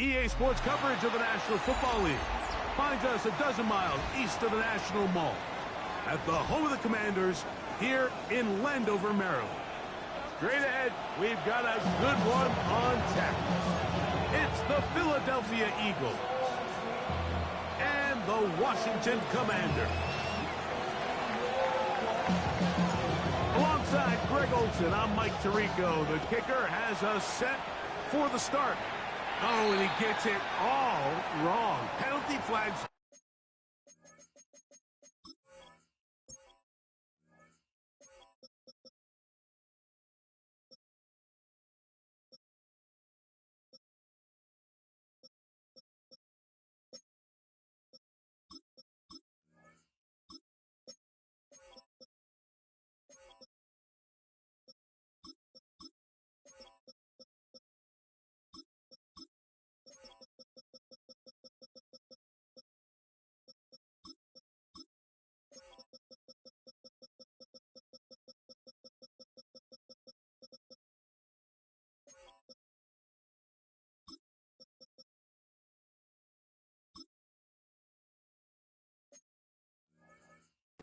EA Sports coverage of the National Football League finds us a dozen miles east of the National Mall at the home of the Commanders here in Landover, Maryland. Straight ahead, we've got a good one on tap. It's the Philadelphia Eagles and the Washington Commanders. Alongside Greg Olsen, I'm Mike Tirico. The kicker has us set for the start. Oh, and he gets it all wrong. Penalty flags.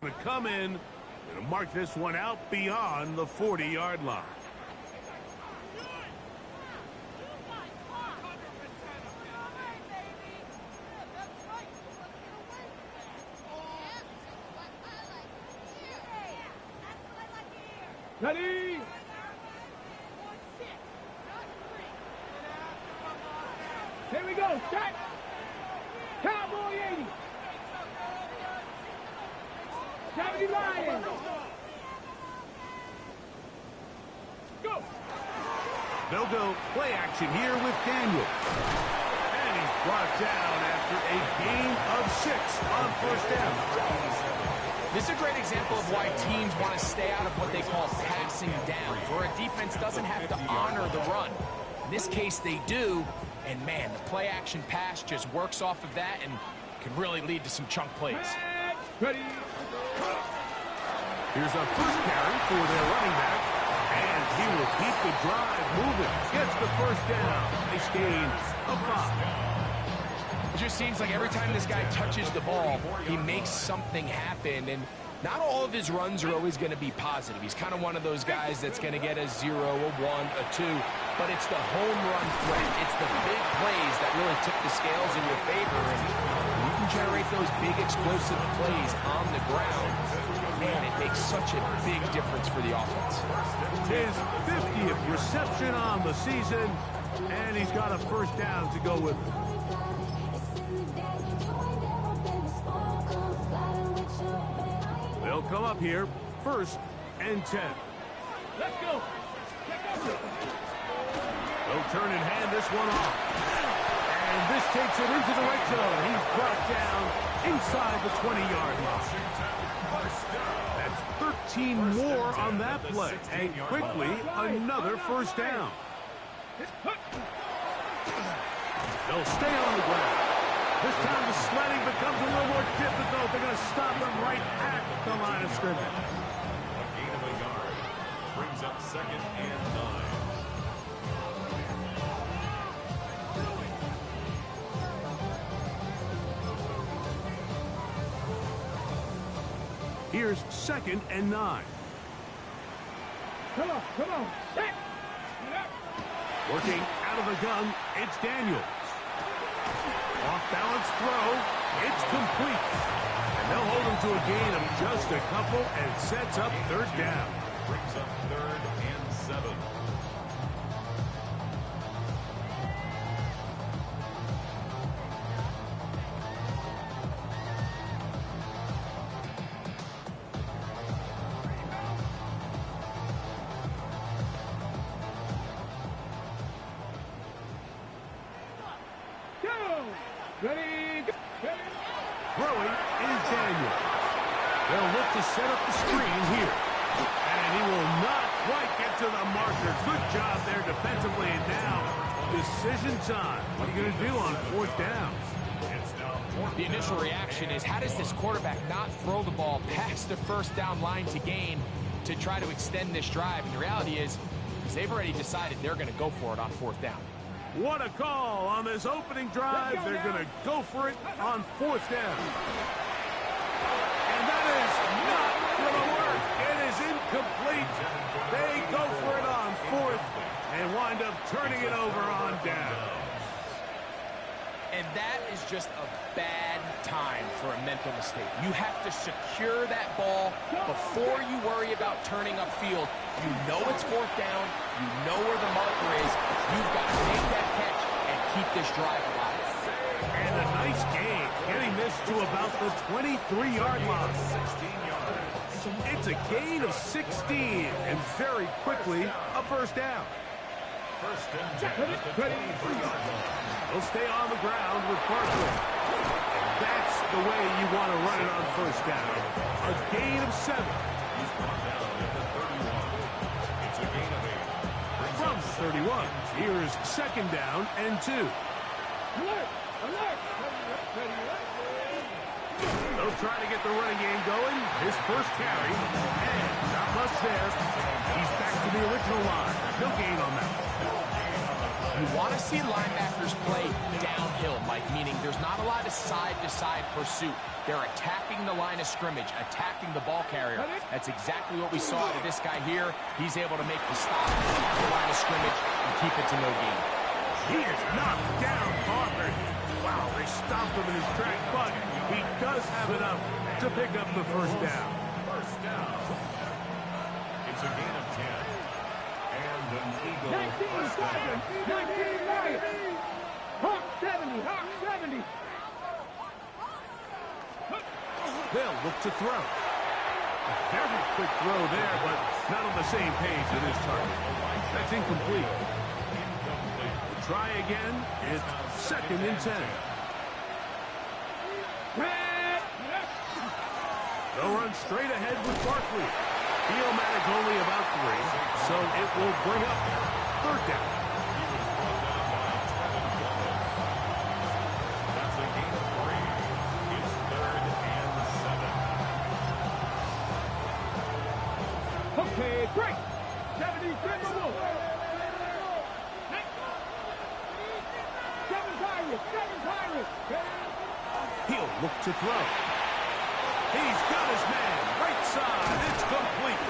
Going to come in and mark this one out beyond the 40-yard line. Ready? Here we go. Set. Cowboy 80. 70 Lions. Go. They'll go play action here with Daniel. And he's brought down after a gain of 6 on first down. This is a great example of why teams want to stay out of what they call passing downs, where a defense doesn't have to honor the run. In this case, they do. And, man, the play-action pass just works off of that and can really lead to some chunk plays. Ready? Here's a first carry for their running back, and he will keep the drive moving. Gets the first down. Nice gain of 5. It just seems like every time this guy touches the ball, he makes something happen. And not all of his runs are always going to be positive. He's kind of one of those guys that's going to get a 0, a 1, a 2. But it's the home run threat. It's the big plays that really tip the scales in your favor. And you can generate those big explosive plays on the ground. Man, it makes such a big difference for the offense. His 50th reception on the season, and he's got a first down to go with it. They'll come up here, 1st and 10. Let's go. They'll turn and hand this one off. And this takes it into the right zone. He's brought down inside the 20-yard line. That's 13 more on that play. And quickly, another first down. They'll stay on the ground. This time the sledding becomes a little more difficult. They're going to stop him right at the line of scrimmage. A gain of a yard brings up 2nd and 9. Here's 2nd and 9. Come on. Set. Working out of the gun, it's Daniels. Off-balance throw, it's complete. And they'll hold him to a gain of just a couple and sets up 3rd down. Brings up 3rd and 7. Ready? Throwing is Daniel. They'll look to set up the screen here. And he will not quite get to the marker. Good job there defensively. And now, decision time. What are you going to do on 4th down? The initial reaction is, how does this quarterback not throw the ball past the 1st down line to gain to try to extend this drive? And the reality is they've already decided they're going to go for it on 4th down. What a call on this opening drive. They're going to go for it on 4th down. And that is not going to work. It is incomplete. They go for it on 4th and wind up turning it over on down. And that is just a bad time for a mental mistake. You have to secure that ball before you worry about turning upfield. You know it's 4th down. You know where the marker is. You've got to make that catch and keep this drive alive. And a nice gain, getting this to about the 23-yard line. 16 yards. It's a gain of 16, and very quickly, a 1st down. First and 10 at the 23-yard line. They'll stay on the ground with Barkley. And that's the way you want to run it on 1st down. A gain of 7. He's brought down at the 31. It's a gain of 8. From 31, here's 2nd down and 2. Alert! Alert! They'll try to get the running game going. His first carry, and not much there. He's back to the original line. No gain on that. You want to see linebackers play downhill, Mike, meaning there's not a lot of side-to-side pursuit. They're attacking the line of scrimmage, attacking the ball carrier. That's exactly what we saw out of this guy here. He's able to make the stop at the line of scrimmage and keep it to no gain. He is knocked down hard. Wow, they stopped him in his tracks, but he does have enough to pick up the 1st down. First down. It's a gain of 10. And an Eagle 19 first down. 19 Lions. Hawk 70. Hawk 70. They'll look to throw. A very quick throw there, but not on the same page as his target. That's incomplete. Try again. It's 2nd and 10. They'll run straight ahead with Barkley. He'll manage only about 3, so it will bring up 3rd down. That's a gain of 3. It's 3rd and 7. Okay, break. 70, Timberwolves. 7 Pirates. He'll look to throw. He's got his man. Right side. It's complete.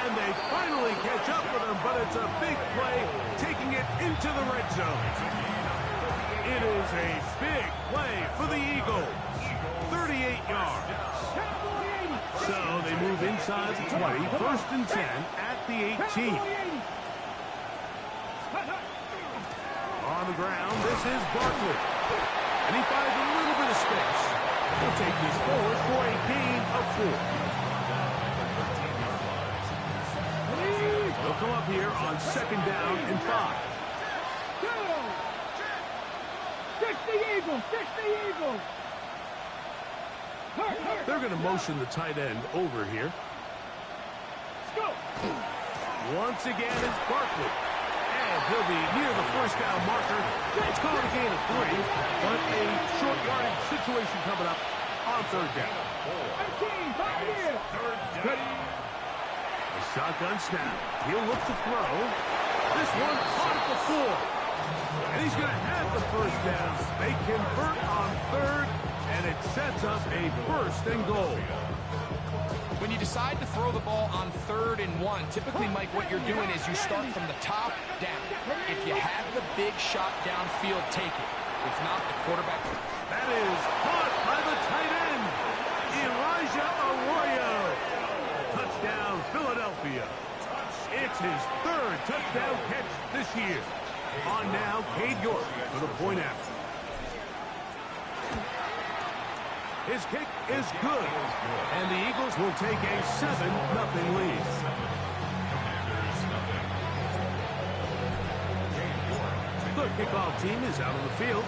And they finally catch up with him, but it's a big play, taking it into the red zone. It is a big play for the Eagles. 38 yards. So they move inside the 20. 1st and 10 at the 18. On the ground, this is Barkley. And he finds a little bit of space. He'll take this forward for a gain of 4. They'll come up here on 2nd down and 5. Fix the Eagles! Fix the Eagles! They're going to motion the tight end over here. Let's go! Once again, it's Barkley. And he'll be near the 1st down marker. It's called a gain of 3, but a short yardage situation coming up on 3rd down. 13, 5 here! Ready? A shotgun snap. He'll look to throw. This one caught at the 4. And he's going to have the 1st down. They convert on 3rd, and it sets up a 1st and goal. When you decide to throw the ball on 3rd and 1, typically, Mike, what you're doing is you start from the top down. If you have the big shot downfield, take it. If not, the quarterback. That is caught by the tight end, Elijah Arroyo. Touchdown, Philadelphia. It's his 3rd touchdown catch this year. On now, Cade York for the point after. His kick is good, and the Eagles will take a 7-0 lead. The kickoff team is out on the field,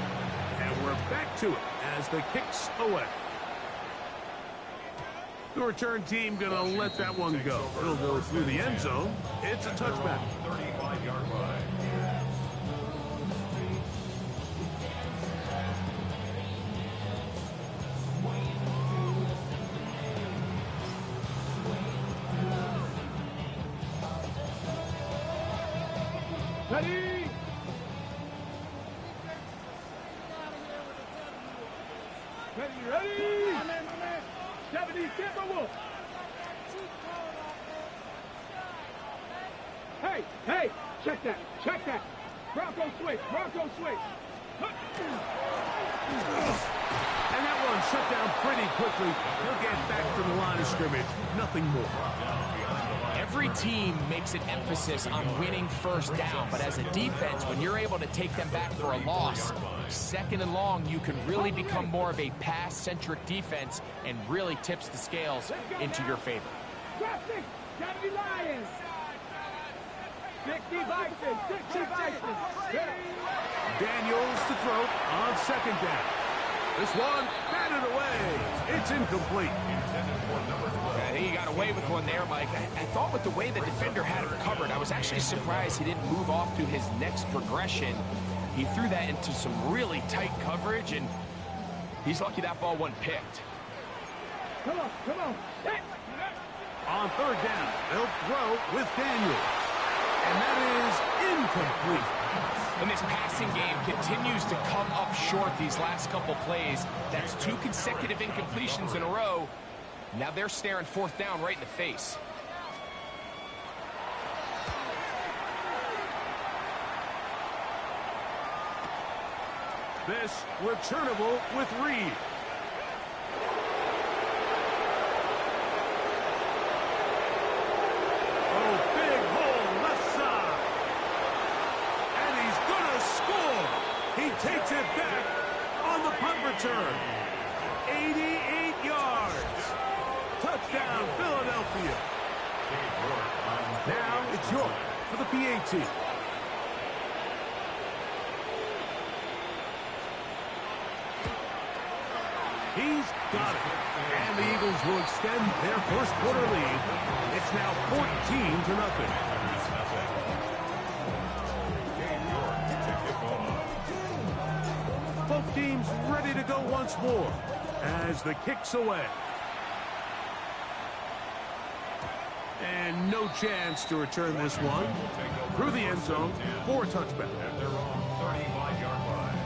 and we're back to it as the kick's away. The return team going to let that one go. It'll go through the end zone. It's a touchback. 35-yard line. Ready? Ready? 70 Timberwolves. Hey, check that. Bronco switch. And that one shut down pretty quickly. He'll get back to the line of scrimmage. Nothing more. Every team makes an emphasis on winning first down, but as a defense, when you're able to take them back for a loss, second and long, you can really become more of a pass-centric defense and really tips the scales into your favor. 70 Lions. 60 Vikings. Daniels to throw on second down. This one batted away. It's incomplete. I think he got away with one there, Mike. I thought with the way the defender had him covered, I was actually surprised he didn't move off to his next progression. He threw that into some really tight coverage, and he's lucky that ball wasn't picked. Come on. Hey. On third down, they'll throw with Daniels. And that is incomplete. And this passing game continues to come up short these last couple plays. That's 2 consecutive incompletions in a row. Now they're staring fourth down right in the face. This returnable with Reed. Oh, big hole left side. And he's gonna score. He takes it back on the punt return. 88 yards. Touchdown, Philadelphia. Now it's York for the PAT. He's got it. And the Eagles will extend their first quarter lead. It's now 14-0. Both teams ready to go once more as the kick's away. And no chance to return this one. Through the end zone for a touchback. At their own 35-yard line.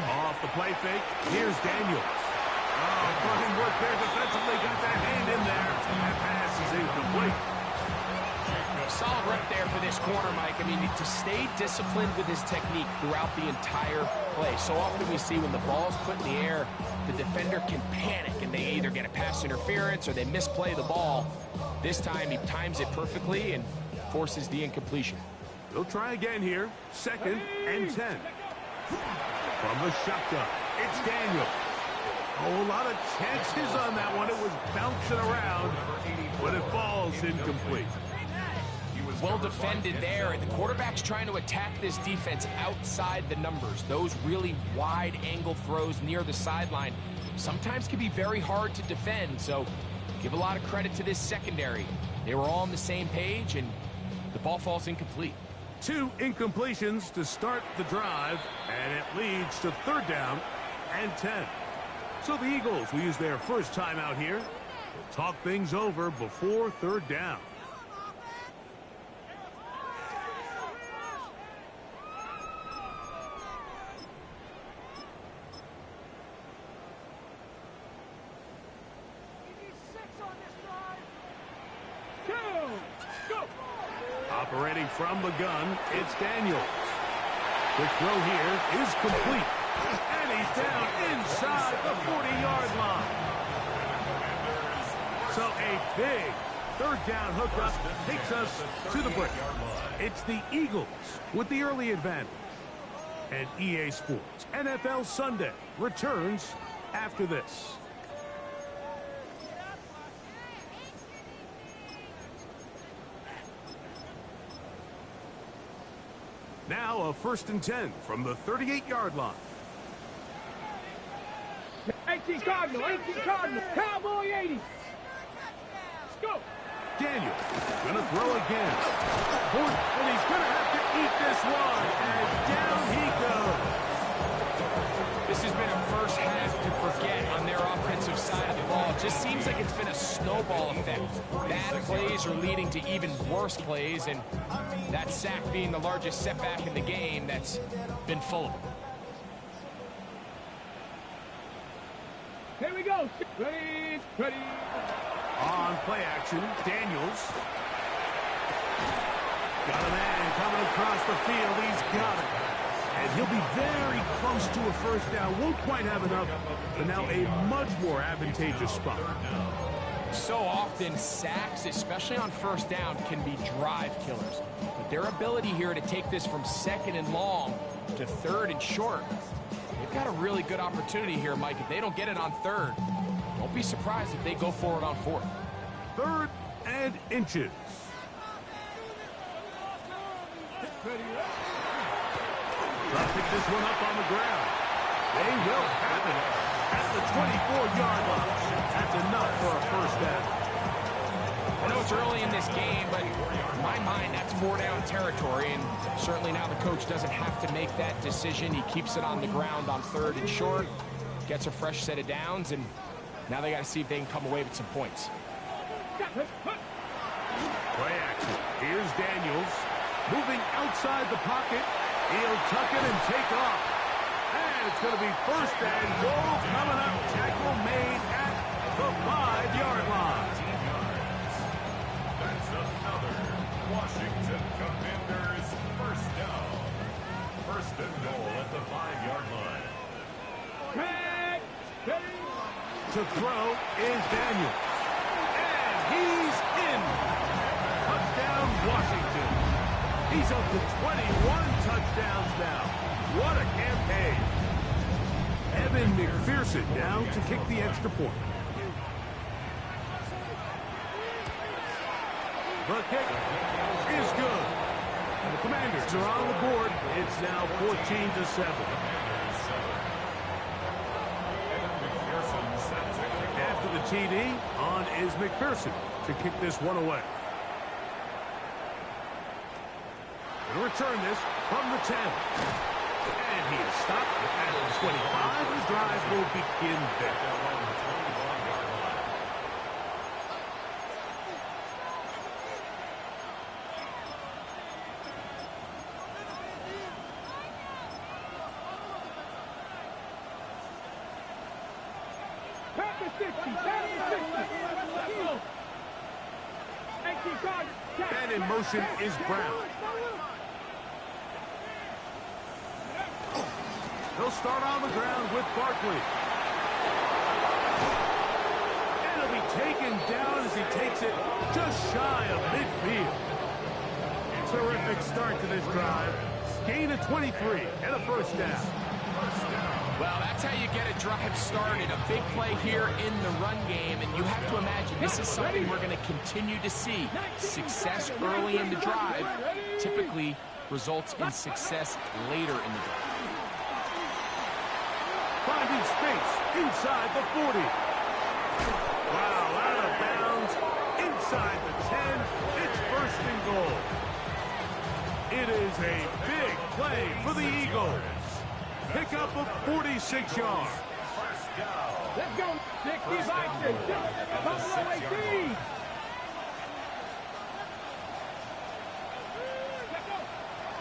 Off the play fake, here's Daniels. Oh, fucking work there defensively, got that hand in there. That pass is incomplete. Solid rep there for this corner, Mike. I mean, to stay disciplined with his technique throughout the entire play. So often we see when the ball's put in the air, the defender can panic and they either get a pass interference or they misplay the ball. This time he times it perfectly and forces the incompletion. They'll try again here. 2nd and 10. From the shotgun, it's Daniels. Oh, a lot of chances on that one. It was bouncing around, but it falls incomplete. Well defended there, and the quarterback's trying to attack this defense outside the numbers. Those really wide angle throws near the sideline sometimes can be very hard to defend, so give a lot of credit to this secondary. They were all on the same page, and the ball falls incomplete. 2 incompletions to start the drive, and it leads to 3rd down and 10. So the Eagles will use their first time out here. Talk things over before 3rd down. Operating from the gun, it's Daniels. The throw here is complete. And he's down inside the 40-yard line. So a big 3rd down hookup takes us to the break. It's the Eagles with the early advantage. And EA Sports NFL Sunday returns after this. Now a 1st and 10 from the 38-yard line. 18 Cardinal, Cowboy 80. Let's go. Daniel gonna throw again. 4th, and he's gonna have to eat this one. And down he goes. This has been a first half to forget on their offensive side of the ball It just seems like it's been a snowball effect. Bad plays are leading to even worse plays, and that sack being the largest setback in the game that's been full of them. Here we go. Ready, ready. On play action, Daniels. Got a man coming across the field. He's got it. And he'll be very close to a first down. Won't quite have enough, but now a much more advantageous spot. So often, sacks, especially on first down, can be drive killers. But their ability here to take this from second and long to third and short, they've got a really good opportunity here, Mike. If they don't get it on third, don't be surprised if they go for it on fourth. 3rd and inches. Try to pick this one up on the ground. They will have it at the 24-yard line. That's enough for a first down. I know it's early in this game, but in my mind, that's 4-down territory, and certainly now the coach doesn't have to make that decision. He keeps it on the ground on third and short, gets a fresh set of downs, and now they got to see if they can come away with some points. Play action. Here's Daniels. Moving outside the pocket. He'll tuck it and take off. And it's going to be first and goal coming up. Tackle made at the 5-yard line. That's another Washington Commanders first down. First and goal at the 5-yard line. To throw is Daniels. And he's in. Touchdown, Washington. He's up to 21 touchdowns now. What a campaign. Evan McPherson now to kick the extra point. The kick is good. And the Commanders are on the board. It's now 14-7. After the TD, on is McPherson to kick this one away. He'll return this from the 10. And he is stopped at the 25. The drive will begin there. And in motion is Brown. He'll start on the ground with Barkley. And he'll be taken down as he takes it just shy of midfield. Terrific start to this drive. Gain of 23 and a first down. Well, that's how you get a drive started. A big play here in the run game, and you have to imagine this is something we're going to continue to see. Success early in the drive typically results in success later in the drive. Finding space inside the 40. Wow, out of bounds. Inside the 10. It's first and goal. It is a big play for the Eagles. Pickup of 46 yards. Let's go, 65. Buffalo 18.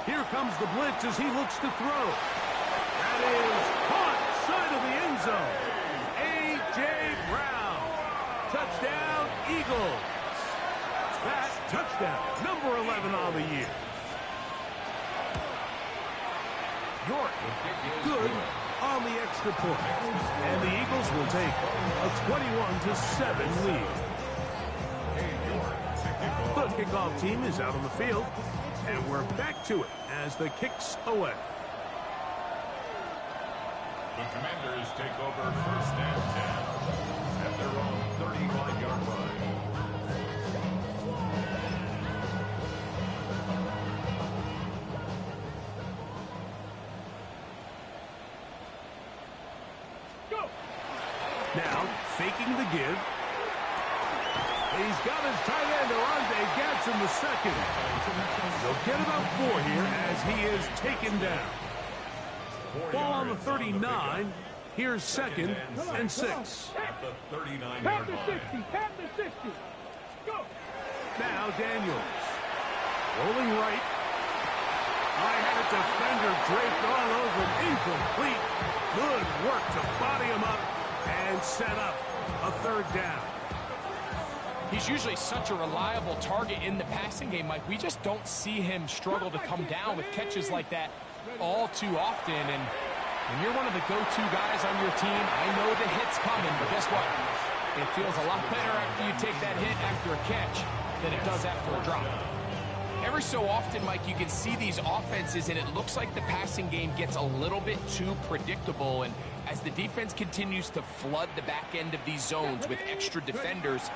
Here comes the blitz as he looks to throw. That is caught side of the end zone. A.J. Brown. Touchdown, Eagles. That touchdown, number 11 on the year. York, good on the extra point. And the Eagles will take a 21-7 lead. The kickoff team is out on the field, and we're back to it as the kick's away. The Commanders take over first and 10 at their own 35-yard line. Now, faking the give. He's got his tight end, Oronde Gadsden the second. They'll get about 4 here as he is taken down. Ball on the 39, Here's 2nd and 6. At the 39-yard Tap the line. 60. Tap the 60. Go. Now Daniels. Rolling right. I had a defender draped all over him. Incomplete. Good work to body him up and set up a 3rd down. He's usually such a reliable target in the passing game, Mike. We just don't see him struggle to come down with catches like that all too often. And when you're one of the go-to guys on your team, I know the hit's coming, but guess what? It feels a lot better after you take that hit after a catch than it does after a drop. Every so often, Mike, you can see these offenses, and it looks like the passing game gets a little bit too predictable. And as the defense continues to flood the back end of these zones with extra defenders,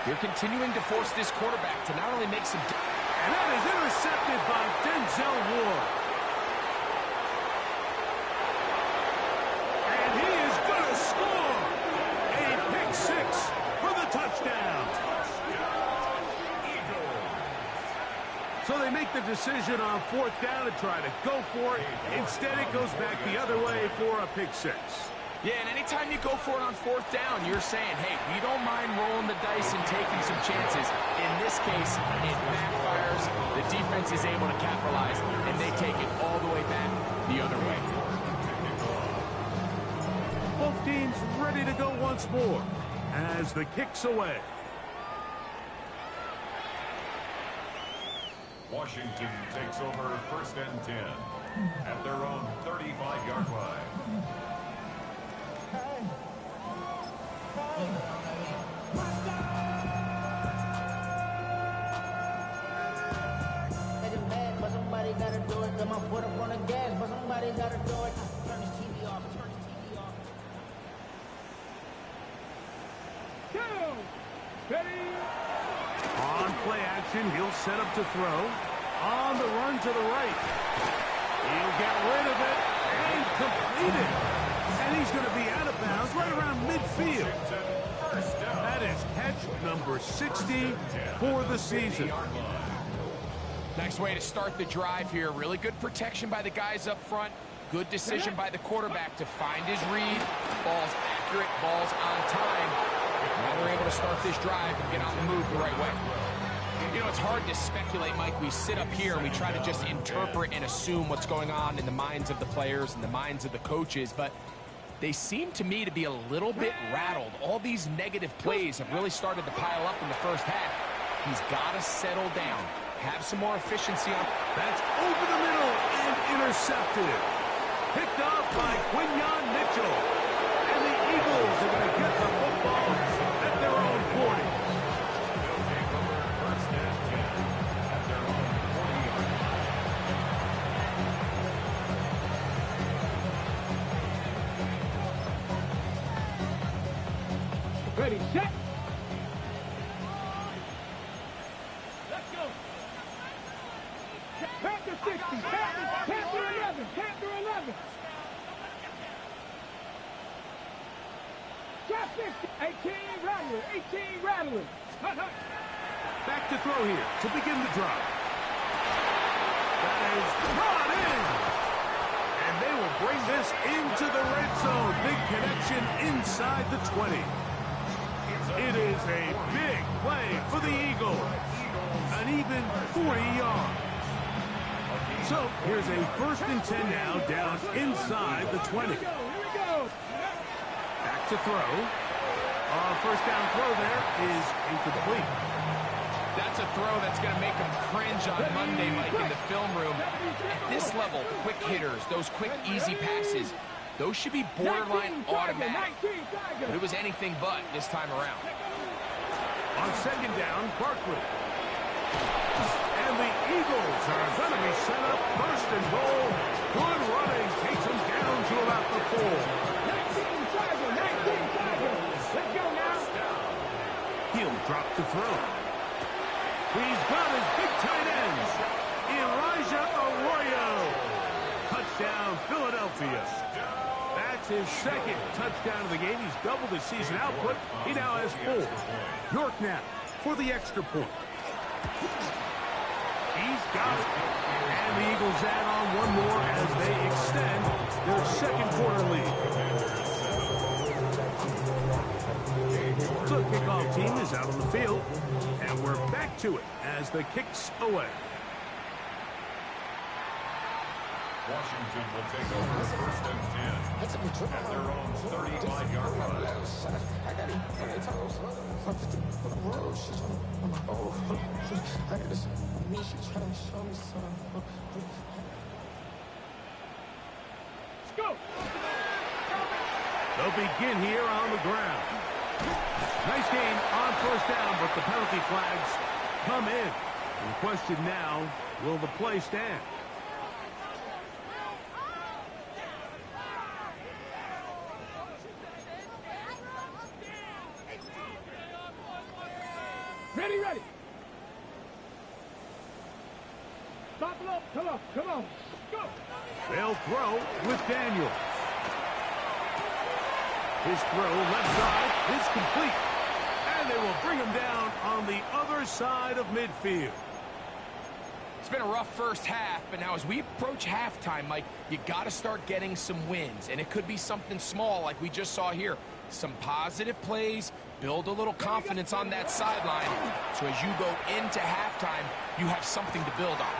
they're continuing to force this quarterback to not only make some... And that is intercepted by Denzel Ward. And he is going to score a pick 6 for the touchdown. So they make the decision on 4th down to try to go for it. Instead, it goes back the other way for a pick 6. Yeah, and anytime you go for it on 4th down, you're saying, hey, we don't mind rolling the dice and taking some chances. In this case, it backfires. The defense is able to capitalize, and they take it all the way back the other way. Both teams ready to go once more as the kick's away. Washington takes over 1st and 10 at their own 35-yard line. Getting mad, but somebody gotta do it. Got my foot up on the gas, but somebody gotta do it. Turn this TV off. Turn this TV off. Go. Ready. On play action, he'll set up to throw. On the run to the right. He'll get rid of it and complete it. And he's going to be out of bounds right around midfield. That is catch number 60 for the season. Nice way to start the drive here. Really good protection by the guys up front. Good decision by the quarterback to find his read. Ball's accurate, ball's on time. Now they're able to start this drive and get on the move the right way. You know, it's hard to speculate, Mike. We sit up here and we try to just interpret and assume what's going on in the minds of the players and the minds of the coaches, but they seem to me to be a little bit rattled. All these negative plays have really started to pile up in the first half. He's got to settle down, have some more efficiency on. That's over the middle and intercepted. Picked off by Quinyon Mitchell. And the Eagles are going to get the football at their own 40. They'll take over 1st and 10 at their own 40-yard line. Ready, set. Let's go. Panther 60. Panther 11. Panther 11. Drop 60. 18 rattler. 18 rattler. Hut, hut. Back to throw here to begin the drive. That is brought in. And they will bring this into the red zone. Big connection inside the 20. It is a big play for the Eagles. An even 40 yards. So here's a 1st and 10 now down inside the 20. Here we go. Back to throw. 1st down throw there is incomplete. That's a throw that's going to make them cringe on Monday, Mike, in the film room. At this level, quick hitters, those quick, easy passes, those should be borderline automatic. But it was anything but this time around. On 2nd down, Barkley. And the Eagles are going to be set up 1st and goal. Good running takes them down to about the 4. 19 Tiger. 19 Tiger. Let's go now. He'll drop to throw. He's got his big tight ends. Elijah Arroyo. Touchdown, Philadelphia. That's his 2nd touchdown of the game. He's doubled his season output. He now has 4. York now for the extra point. He's got it. And the Eagles add on one more as they extend their 2nd quarter lead. kickoff team is out on the field, and we're back to it as the kick's away. Washington will take over first and 10 at their own 35-yard line. Go! They'll begin here on the ground. Nice game on first down, but the penalty flags come in. The question now, will the play stand? Ready, ready. Stop it up. Come on, come on. Go. They'll throw with Daniel. His throw left side is complete. And they will bring him down on the other side of midfield. It's been a rough first half, but now as we approach halftime, Mike, you got to start getting some wins. And it could be something small like we just saw here. Some positive plays, build a little confidence on that sideline. So as you go into halftime, you have something to build on.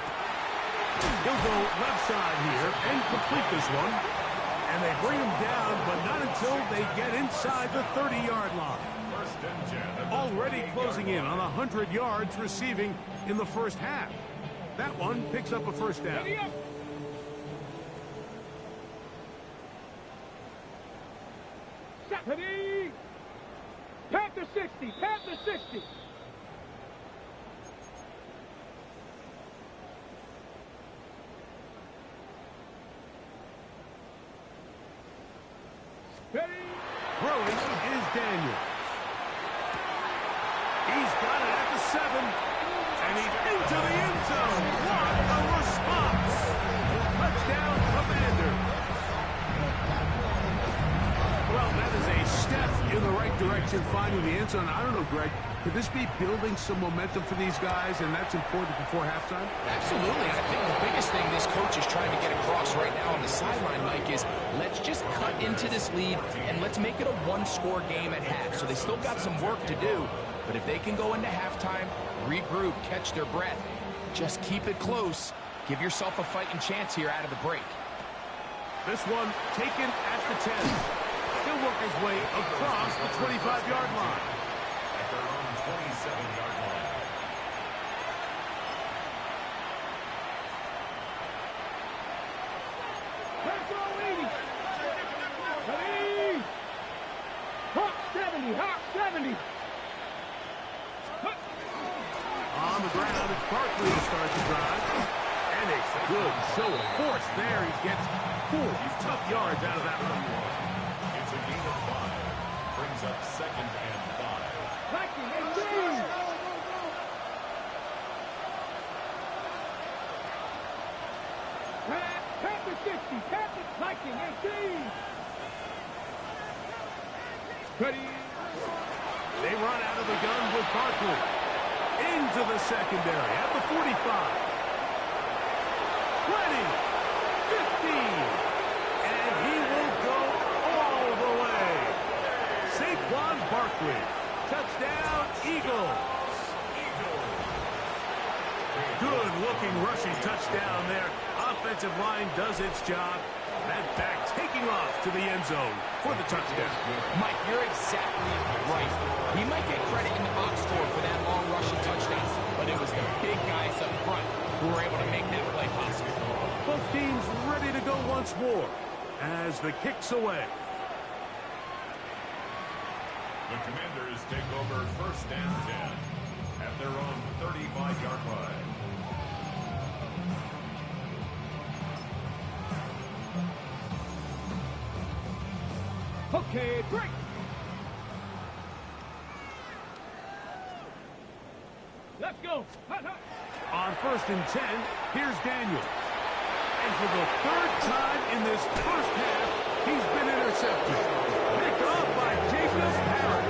He'll go left side here and complete this one. And they bring him down, but not until they get inside the 30-yard line. First and 10. Already closing in on 100 yards receiving in the first half. That one picks up a first down. Ready up. Ready. Panther 60. Panther 60. Ready. Throwing is Daniel. He's got it at the 7. And he's into the end zone. What a response. Touchdown, Commanders. Well, that is a step in the right direction, finding the end zone. I don't know, Greg. Could this be building some momentum for these guys, and that's important before halftime? Absolutely. I think the biggest thing this coach is trying to get across right now on the sideline, Mike, is let's just cut into this lead and let's make it a one-score game at half. So they still got some work to do, but if they can go into halftime, regroup, catch their breath, just keep it close, give yourself a fighting chance here out of the break. This one taken at the 10. He'll work his way across the 25-yard line. At their own 27-yard line. Let's go, 80. Ready. Hawk 70. Hawk 70. On the ground, it's Barkley to start the drive. And a good show of force there. He gets 4 tough yards out of that one. It's a gain of 5. Brings up second and 5. Viking 18. Panther 60. Panther Viking 18. Ready. They run out of the gun with Barkley. Into the secondary at the 45. 20. 15. And he will go all the way. Saquon Barkley. Touchdown, Eagles. Good-looking rushing touchdown there. Offensive line does its job. That back taking off to the end zone for the touchdown. Mike, you're exactly right. He might get credit in the box score for that long rushing touchdown, but it was the big guys up front who were able to make that play possible. Both teams ready to go once more as the kick's away. The Commanders take over first and 10 at their own 35-yard line. Okay, break. Let's go. Hut, hut. On first and 10, here's Daniel. And for the 3rd time in this first half, he's been intercepted. Picked off by Jacob Parrott.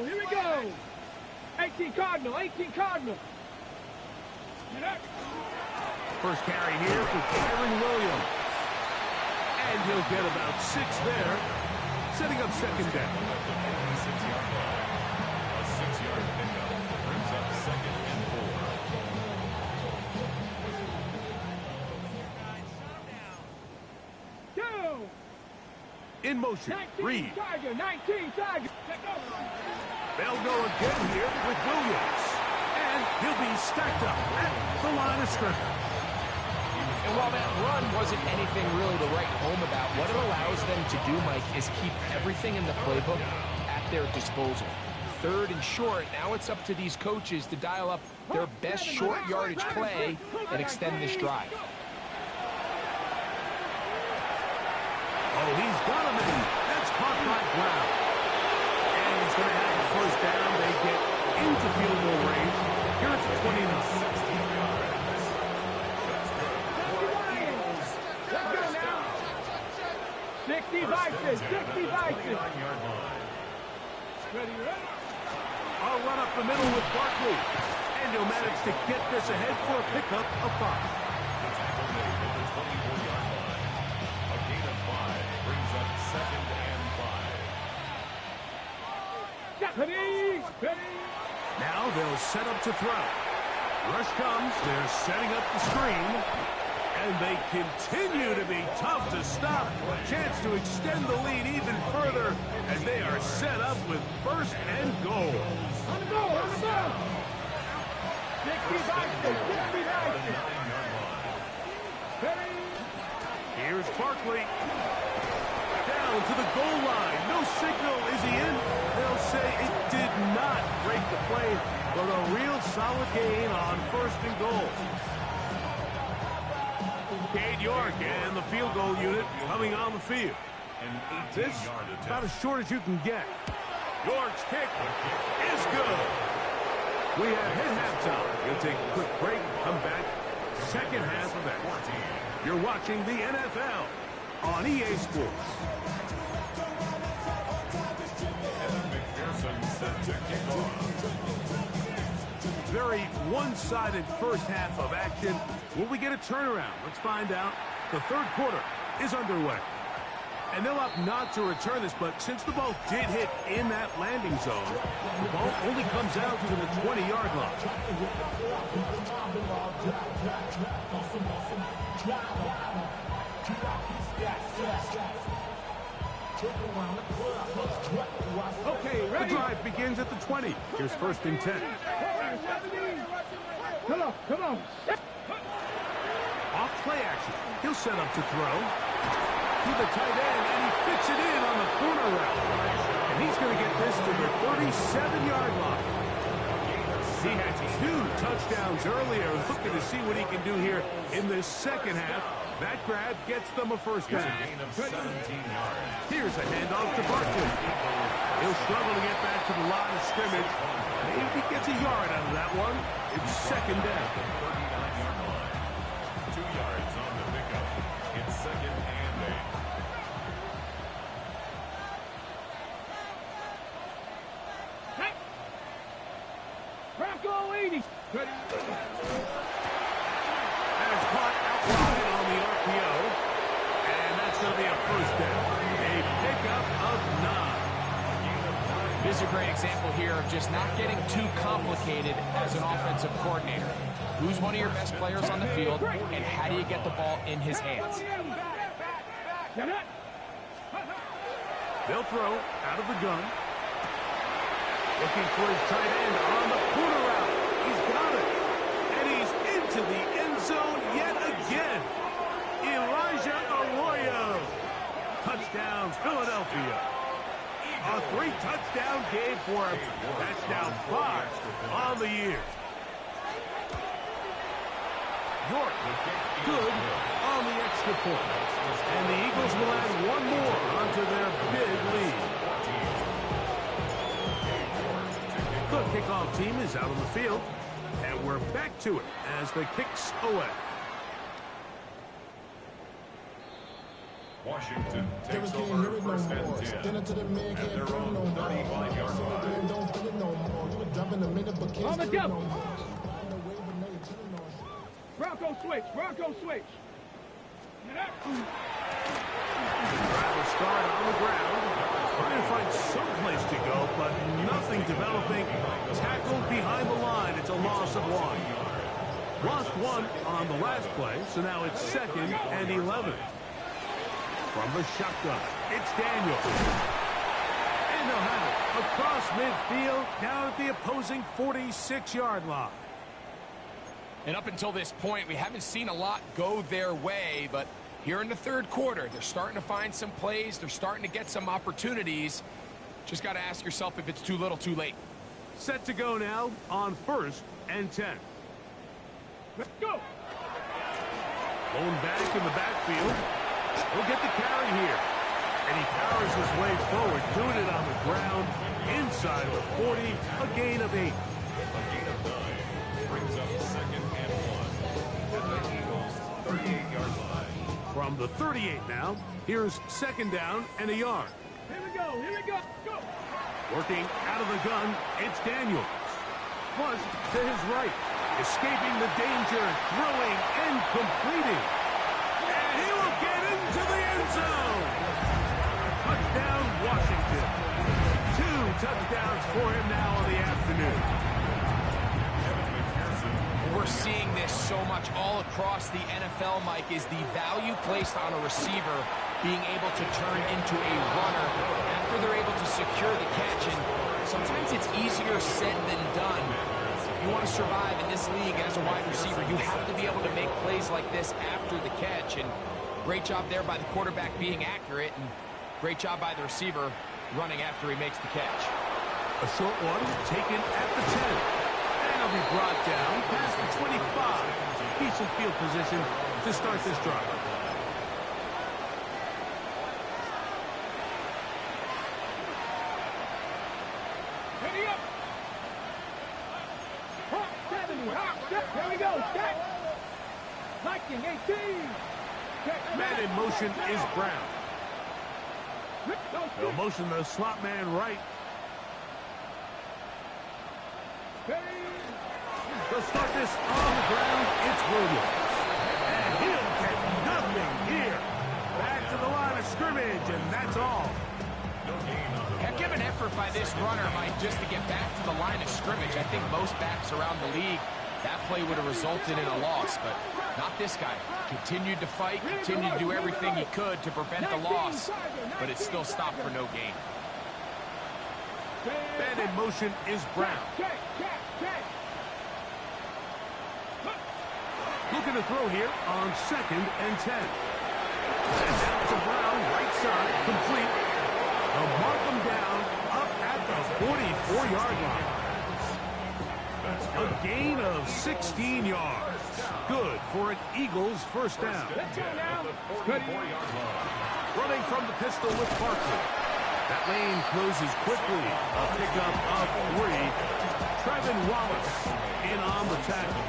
go. Here we go. 18 Cardinal. 18 Cardinal. First carry here for Kyron Williams. And he'll get about 6 there, setting up second down. A 6-yard line. A 6-yard pickup brings up 2nd and 4. Two. In motion, 19 Reed. Tiger. 19 Tiger. They'll go again here with Williams. And he'll be stacked up at the line of scrimmage. And while that run wasn't anything really to write home about, what it allows them to do, Mike, is keep everything in the playbook at their disposal. 3rd and short, now it's up to these coaches to dial up their best short yardage play and extend this drive. Oh, he's got him in. That's caught by Brown. And he's going to have a first down. They get into field goal range. Here it's 29. 60 Vices, 60 Vices. I'll run up the middle with Barkley. And he'll manage to get this ahead for a pickup of 5. The tackle made at the 24-yard line. A gain of 5 brings up 2nd and 5. Now they'll set up to throw. Rush comes. They're setting up the screen. And they continue to be tough to stop. Chance to extend the lead even further as they are set up with 1st and goal. On the ball, on the ball. 60 Vices, 60 Vices. Here's Barkley. Down to the goal line. No signal. Is he in? They'll say it did not break the play, but a real solid gain on 1st and goal. Cade York and the field goal unit coming on the field. This about as short as you can get. York's kick is good. We have hit halftime. We'll take a quick break, come back. Second half of action. You're watching the NFL on EA Sports. Evan McPherson set to kick off. Very one-sided first half of action. Will we get a turnaround? Let's find out. The 3rd quarter is underway. And they'll opt not to return this, but since the ball did hit in that landing zone, the ball only comes out to the 20-yard line. Okay, The ready? drive begins at the 20. Here's 1st and 10. Come on, come on. Off play action. He'll set up to throw. To the tight end, and he fits it in on the corner route. And he's going to get this to the 37-yard line. He had 2 touchdowns earlier. Looking to see what he can do here in this second half. That grab gets them a first down. Gain of 17 yards. Here's a handoff to Barkley. He'll struggle to get back to the line of scrimmage. Maybe he gets a yard out of that one. It's second down. 39-yard line. 2 yards on the pickup. It's 2nd and 8. Bronco 80. That is caught out wide on the RPO. And that's going to be a first down. A pickup of 9. This is a great example here of just not getting too complicated as an offensive coordinator. Who's one of your best players on the field, and how do you get the ball in his hands? They'll throw out of the gun. Looking for his tight end on the corner route. He's got it. And he's into the end zone yet again. Elijah Arroyo. Touchdowns, Philadelphia. A 3-touchdown game for him. That's now 5 on the year. York, good on the extra point. And the Eagles will add one more onto their big lead. The kickoff team is out on the field. And we're back to it as the kick's away. Washington Terry takes can't over hear it no first and more. 10 Standing to the man at can't their feel own no more. 35-yard So the line. man don't feel it no more. You would drop in a minute but can't Mama, steal it go. no more. On the way, but now you're chilling on shit. Bronco switch. Bronco switch. Driver start on the ground. Trying to find some place to go, but nothing developing. Tackled behind the line. It's a loss of 1. Lost 1 on the last play, so now it's 2nd and 11. From the shotgun, it's Daniels. And they'll have it across midfield down at the opposing 46-yard line. And up until this point, we haven't seen a lot go their way, but here in the third quarter, they're starting to find some plays. They're starting to get some opportunities. Just got to ask yourself if it's too little, too late. Set to go now on 1st and 10. Let's go. Going back in the backfield. He'll get the carry here. And he powers his way forward, doing it on the ground, inside of the 40, a gain of 8. A gain of 9 brings up 2nd and 1 at the Eagles' 38-yard line. From the 38 now, here's 2nd down and a yard. Here we go. Here we go. Go. Working out of the gun, it's Daniels. Flushed to his right. Escaping the danger, throwing and completing. And he will get into the end zone. Touchdown, Washington. 2 touchdowns for him now on the afternoon. We're seeing this so much all across the NFL, Mike, is the value placed on a receiver being able to turn into a runner after they're able to secure the catch. And sometimes it's easier said than done. If you want to survive in this league as a wide receiver, you have to be able to make plays like this after the catch. And great job there by the quarterback being accurate, and great job by the receiver running after he makes the catch. A short one taken at the 10. And he'll be brought down past the 25. Decent field position to start this drive. Ready up. Hawk 70. Hawk 70. Here we go. Set. Viking 18. Check. Man in motion is Brown. Don't They'll motion the slot man right. They'll start this on the ground. It's Williams. And he'll get nothing here. Back to the line of scrimmage, and that's all. Heck of an effort by this runner, Mike, just to get back to the line of scrimmage. I think most backs around the league, that play would have resulted in a loss, but not this guy. Continued to fight, continued to do everything he could to prevent the loss, but it still stopped for no gain. Man in motion is Brown. Check. Looking to throw here on 2nd and 10. And out to Brown, right side, complete. They'll mark him down up at the 44-yard line. A gain of 16 yards. Good for an Eagles first down. Let's go now. Running from the pistol with Barkley. That lane closes quickly. A pickup of 3. Trevin Wallace in on the tackle.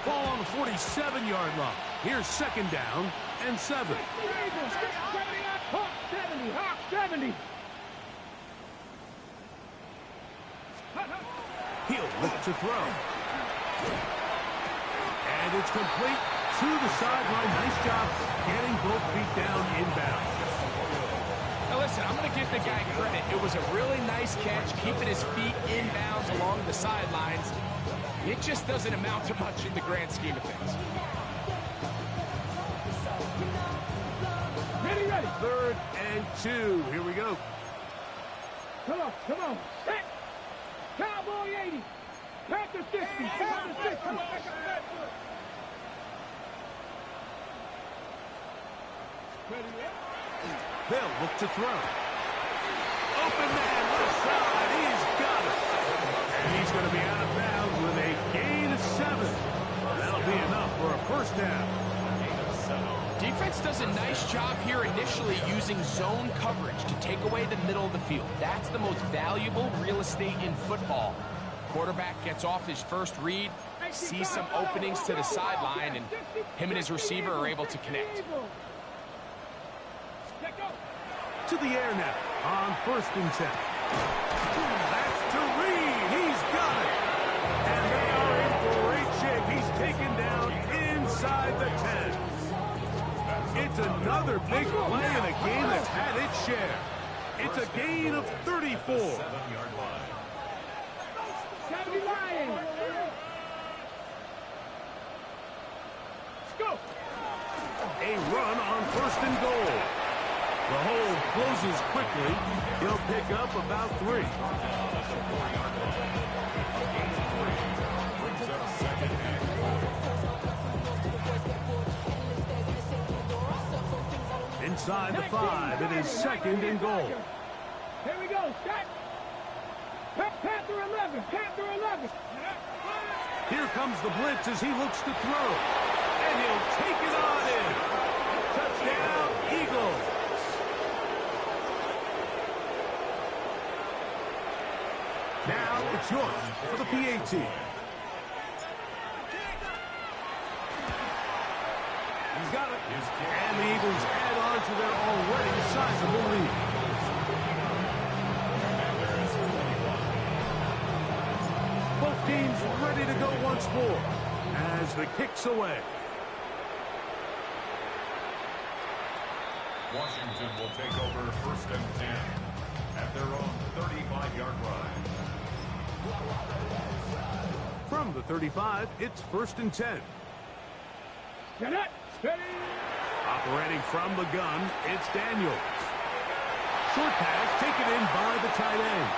Ball on the 47-yard line. Here's 2nd down and 7. Hawk 70. Hawk 70. He'll look to throw. And it's complete to the sideline. Nice job getting both feet down inbounds. Now listen, I'm going to give the guy credit. It was a really nice catch, keeping his feet inbounds along the sidelines. It just doesn't amount to much in the grand scheme of things. Ready. 3rd and 2. Here we go. Come on. Set. Cowboy 80. Panther 60. Panther 60. They'll look to throw. Open man, left side. He's got it. And he's going to be out of bounds with a gain of 7. That'll be enough for a first down. Defense does a nice job here initially using zone coverage to take away the middle of the field. That's the most valuable real estate in football. Quarterback gets off his first read, sees some openings to the sideline, and him and his receiver are able to connect. To the air now on 1st and 10. That's to Reed. He's got it. And they are in great shape. He's taken down inside the 10. It's another big play in a game that's had its share. It's a gain of 34. 7-yard line. Let's go. A run on 1st and goal. The hole closes quickly. He'll pick up about 3. Brings up 2nd and goal. Inside the 5, it is 2nd and goal. Here we go. Set. Panther 11. Panther 11. Here comes the blitz as he looks to throw. And he'll take it on in. Touchdown, Eagles. Now it's York for the PAT. He's got it. And the Eagles add on to their already sizable lead. Both teams ready to go once more as the kick's away. Washington will take over 1st and 10 at their own 35-yard line. From the 35, it's 1st and 10. Get it. Steady. Operating from the gun, it's Daniels. Short pass taken in by the tight end.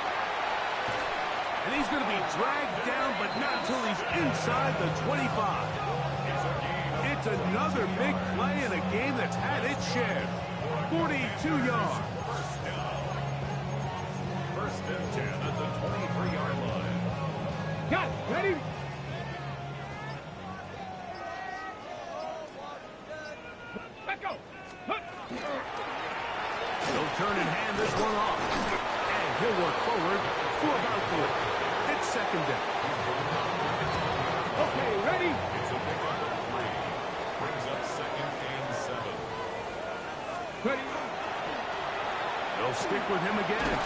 And he's going to be dragged down, but not until he's inside the 25. It's another big play in a game that's had its share. 42 yards. 1st and 10 at the 23-yard line. Got it. Ready. Let go. He'll turn and hand this one off. And he'll work forward for about 4. It's 2nd down. Okay, ready. It's a pickup of 3. Brings up 2nd and 7. Ready. They'll stick with him again.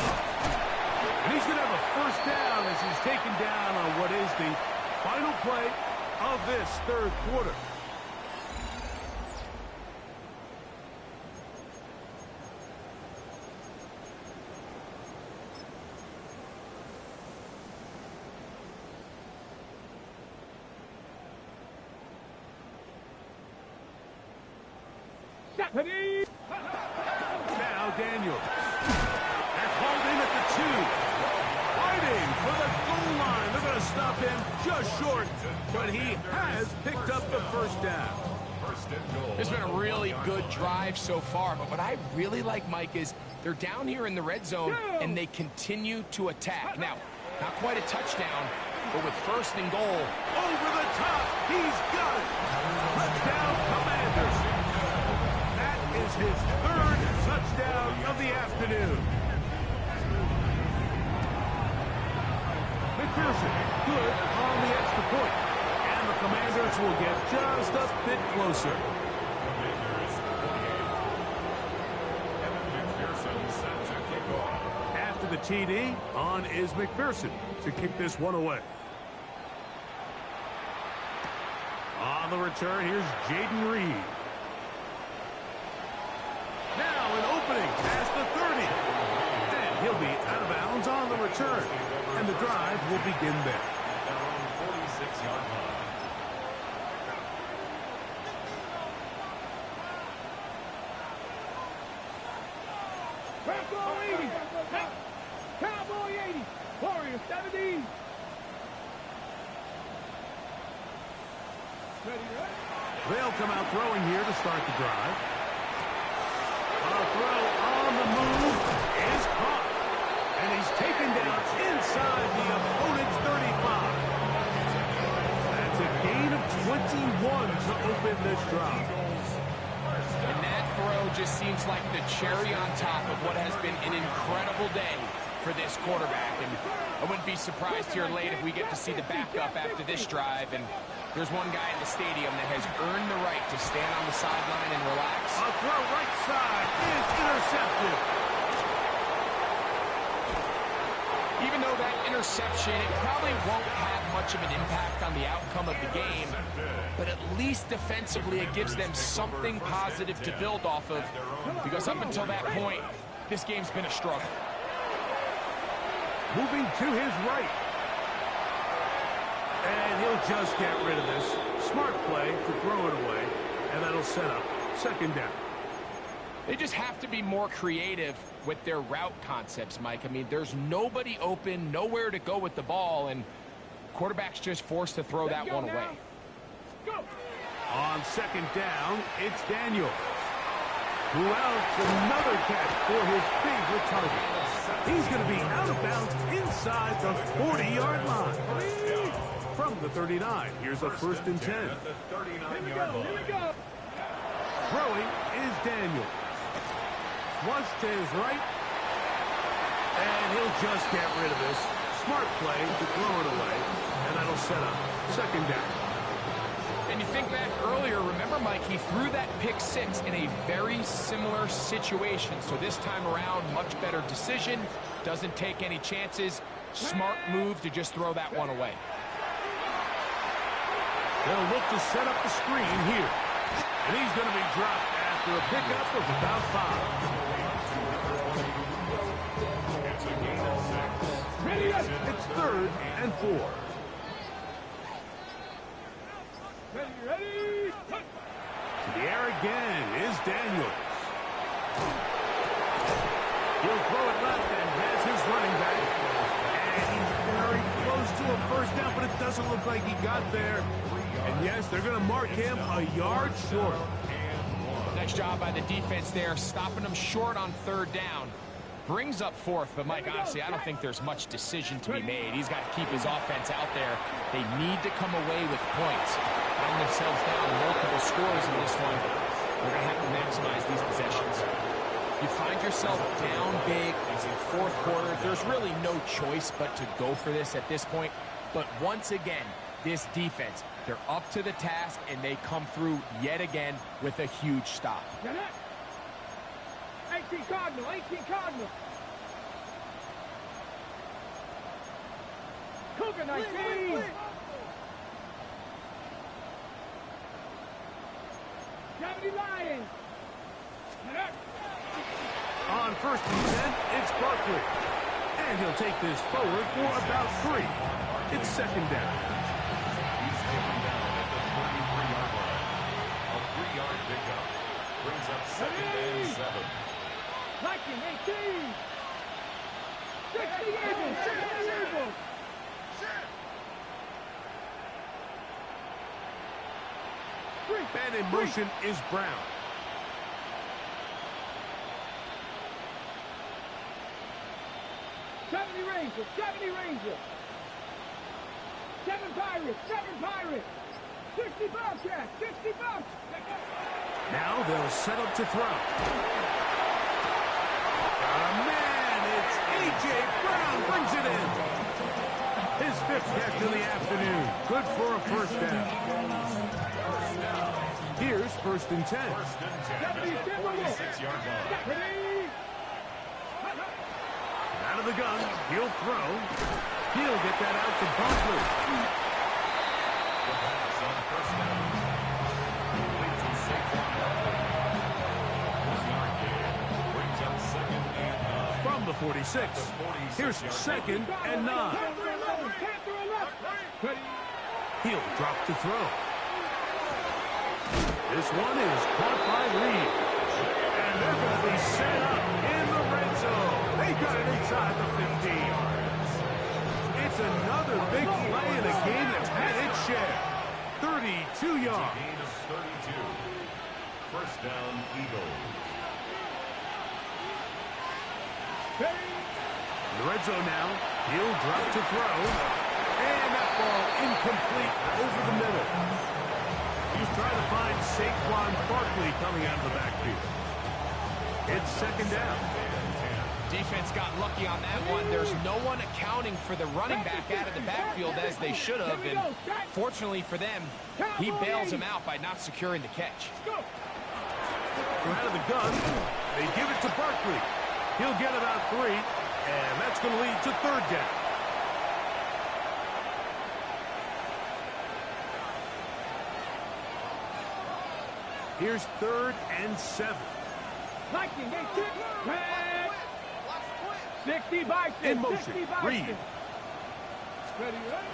And he's going to have a 1st down as he's taken down on what is the final play of this 3rd quarter. Ready. Now Daniels. That's hauled in at the 2. Fighting for the goal line. They're going to stop him just short, but he has picked up the 1st down. 1st and goal. It's been a really good drive so far, but what I really like, Mike, is they're down here in the red zone, and they continue to attack. Now, not quite a touchdown, but with 1st and goal. Over the top. He's got it. Touchdown, Commanders. That is his 3rd touchdown of the afternoon. McPherson, good on the extra point. And the Commanders will get just a bit closer. Commanders 48. Evan McPherson set to kick off. After the TD, on is McPherson to kick this one away. On the return, here's Jaden Reed. Now an opening past the 30. And he'll be out of bounds on the return. And the drive will begin there. Their own 46-yard line. Cowboy 80. Cowboy 80. Warrior 70. Ready, ready. They'll come out throwing here to start the drive. A throw on the move is caught. And he's taken down inside the opponent's 35. That's a gain of 21 to open this drive. And that throw just seems like the cherry on top of what has been an incredible day for this quarterback. And I wouldn't be surprised here late if we get to see the backup after this drive. And there's one guy in the stadium that has earned the right to stand on the sideline and relax. A throw right side is intercepted. Even though that interception, it probably won't have much of an impact on the outcome of the game, but at least defensively it gives them something positive to build off of, because up until that point, this game's been a struggle. Moving to his right. And he'll just get rid of this. Smart play to throw it away, and that'll set up second down. They just have to be more creative with their route concepts, Mike. I mean, there's nobody open, nowhere to go with the ball, and quarterback's just forced to throw that one away. Go. On second down, it's Daniel, who outs another catch for his favorite target. He's going to be out of bounds inside the 40-yard line. From the 39, here's a first and 10. At the 39-yard line. Here we go. Throwing is Daniel. Flush to his right. And he'll just get rid of this. Smart play to throw it away. And that'll set up second down. And you think back earlier, remember, Mike, he threw that pick six in a very similar situation. So this time around, much better decision. Doesn't take any chances. Smart move to just throw that one away. They'll look to set up the screen here. And he's going to be dropped after a pickup of about 5. It's a gain of 6. Ready up. It's third and 4. Ready. To the air again is Daniels. He'll throw it left and has his running back. And he's very close to a first down, but it doesn't look like he got there. And yes, they're going to mark him a yard short. Nice job by the defense there, stopping him short on third down. Brings up fourth, but Mike, honestly, I don't think there's much decision to be made. He's got to keep his offense out there. They need to come away with points. Find themselves down multiple scores in this one. They're going to have to maximize these possessions. You find yourself down big. It's the fourth quarter. There's really no choice but to go for this at this point. But once again, this defense, they're up to the task, and they come through yet again with a huge stop. 18 Cardinal, 18 Cardinal. Cougar 19. Gravity Lions. On first and 10, it's Barkley. And he'll take this forward for about 3. It's second down. He's taken down at the 33-yard line. A 3-yard pickup brings up second and 7. Viking 18. 60 Eagles, 60 Eagles. And in motion is Brown. Rangers, 70 Rangers. 7 Pirates, 7 Pirates. 60 Bobcats, 60 Bobcats. Now they'll set up to throw. Man, it's A.J. Brown brings it in. His 5th catch of the afternoon. Good for a first down. Here's first and 10. First and 10 at the 46-yard line. Out of the gun, he'll throw. He'll get that out to Barkley. The pass on first down. Complete to Saquon Barkley. 1-yard gain brings up second and 9. From the 46. Here's second and 9. He'll drop to throw. This one is caught by Reed. And they're going to be set up in the red zone. They got it inside the 50 yards. It's another big play in a game that's had its share. 32 yards. Gain of 32. First down, Eagles. In the red zone now. He'll drop to throw. And that ball incomplete over the middle. He's trying to find Saquon Barkley coming out of the backfield. It's second down. Defense got lucky on that one. There's no one accounting for the running back out of the backfield as they should have. And fortunately for them, he bails him out by not securing the catch. From out of the gun, they give it to Barkley. He'll get about 3, and that's going to lead to 3rd down. Here's 3rd and 7. 19, 18, 60 by 6. In motion, Reed. Ready, ready.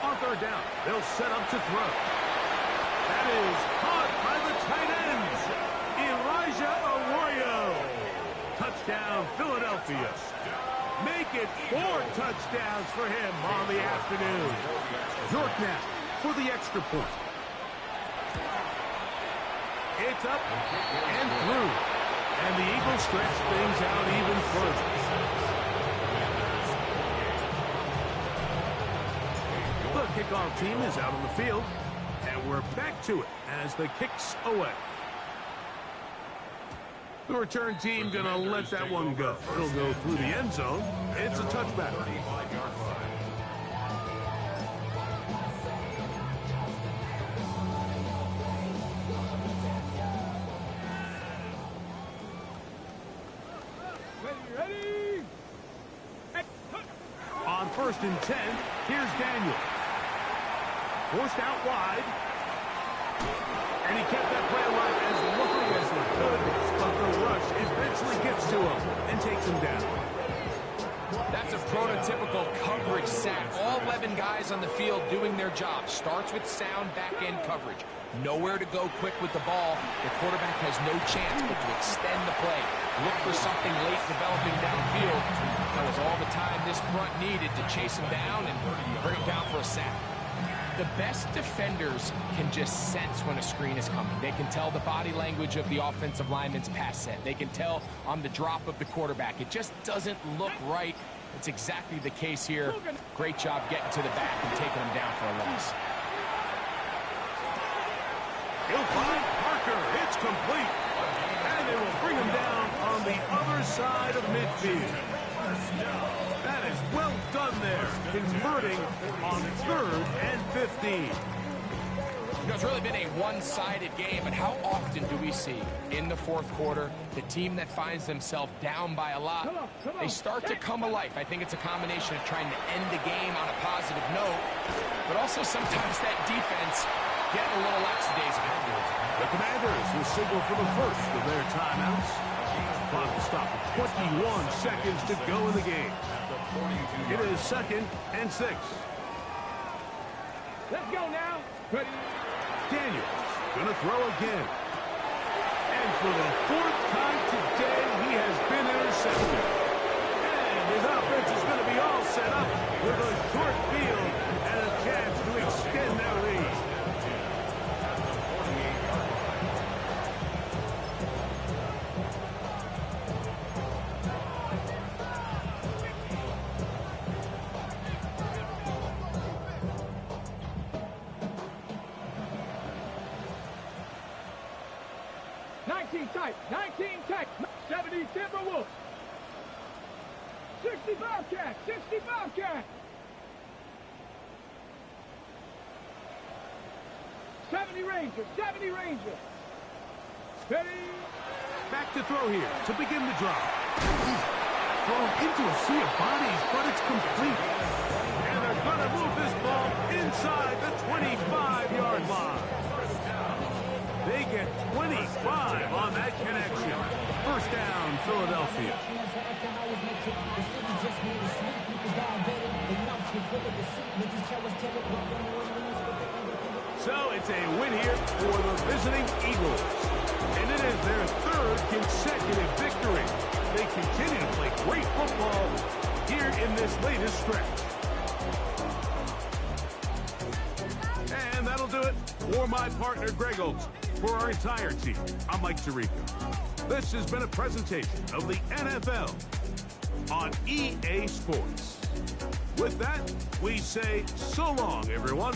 On 3rd down, they'll set up to throw. That is caught by the tight ends. Elijah Arroyo. Touchdown, Philadelphia. Make it 4 touchdowns for him on the afternoon. York now for the extra point. It's up and through. And the Eagles stretch things out even further. The kickoff team is out on the field. And we're back to it as the kick's away. The return team going to let that one go. It'll go through the end zone. It's a touchback. Ready. On 1st and 10, here's Daniel. Forced out wide. And he kept that play alive as long as he could, but the rush eventually gets to him and takes him down. That's a prototypical coverage sack. All 11 guys on the field doing their job. Starts with sound back-end coverage. Nowhere to go quick with the ball. The quarterback has no chance but to extend the play. Look for something late developing downfield. That was all the time this front needed to chase him down and bring him down for a sack. The best defenders can just sense when a screen is coming. They can tell the body language of the offensive lineman's pass set. They can tell on the drop of the quarterback. It just doesn't look right. It's exactly the case here. Great job getting to the back and taking him down for a loss. He'll find Parker. It's complete. And they will bring him down on the other side of midfield. That is well done there, converting on 3rd and 15. You know, it's really been a one-sided game, but how often do we see in the 4th quarter the team that finds themselves down by a lot, they start to come alive. I think it's a combination of trying to end the game on a positive note, but also sometimes that defense getting a little lackadaisical. The Commanders will signal for the first of their timeouts. Clock will stop with 21 seconds to go in the game. It is 2nd and 6. Let's go now. Ready. Daniels going to throw again. And for the 4th time today, he has been intercepted. And his offense is going to be all set up with a short field and a chance to extend their lead. Tight, 19 tight, 70 Timberwolves, 65 cat, 65 cat, 70 Rangers, 70 Rangers. Ready. Back to throw here to begin the drive. Thrown into a sea of bodies, but it's complete. And they're going to move this ball inside the 25-yard line. They get 25 on that connection. 1st down, Philadelphia. So it's a win here for the visiting Eagles. And it is their 3rd consecutive victory. They continue to play great football here in this latest stretch. And that'll do it for my partner, Greg Olson. For our entire team, I'm Mike Tirico. This has been a presentation of the NFL on EA Sports. With that, we say so long, everyone.